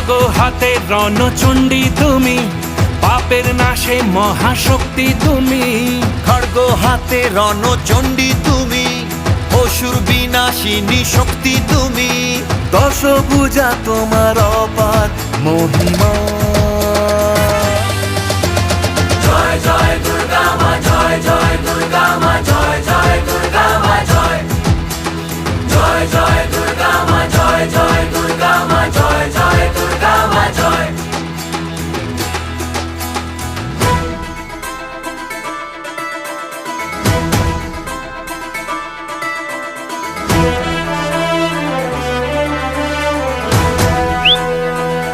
খড়গ হাতে রণচণ্ডী তুমি, পাপের নাশে মহাশক্তি তুমি। খড়গ হাতে রণচণ্ডী তুমি, অসুর বিনাশিনী শক্তি তুমি। দশভুজা তোমার অপার মহিমা। জয় জয় দুর্গা মা, জয় জয় দুর্গা মা, জয় জয় দুর্গা মা, জয় জয় জয় দুর্গা মা, জয় জয় দুর্গা মা, জয় জয় দুর্গা মা, জয়।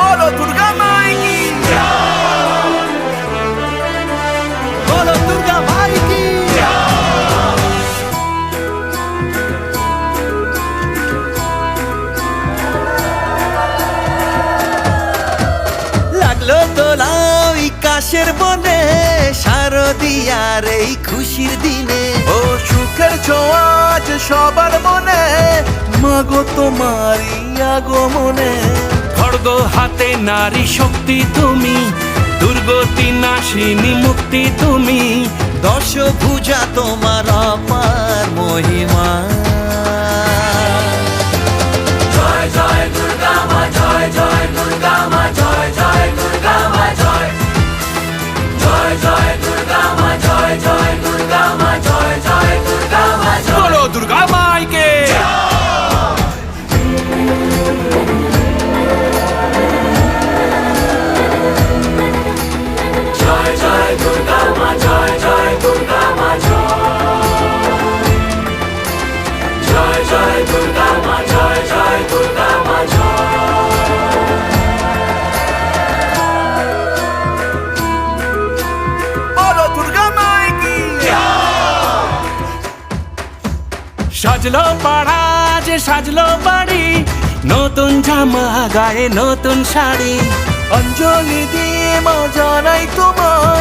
বলো দুর্গা মাই কি, বলো দুর্গা মাই কি। লাগলো দোলা ওই কাশের বনে, শারদিয়ার এই খুশির দিনে। ও সুখের ছোঁয়া আজ সবার মনে, মাগো তোমারই আগমনে। খড়গ হাতে নারী শক্তি তুমি, দুর্গতি নাশিনী মুক্তি তুমি। দশভুজা তোমার অপার মহিমা। জয় জয় দুর্গা মা, জয় জয় দুর্গা মা, জয় জয় দুর্গা মা, জয় জয় জয় দুর্গা মা, জয় জয় দুর্গা মা, জয় জয় দুর্গা মা, জয়। বলো দুর্গা মাইকে। জয় জয় দুর্গা মা, জয় জয় দুর্গা মা, জয় জয় দুর্গা মা, জয় জয় দুর্গা মা, বলো দুর্গা মাই কি। সাজলো পাড়া যে সাজলো বাড়ি, নতুন জামা গায়ে নতুন শাড়ি। অঞ্জলি দিয়ে মা জানাই তোমার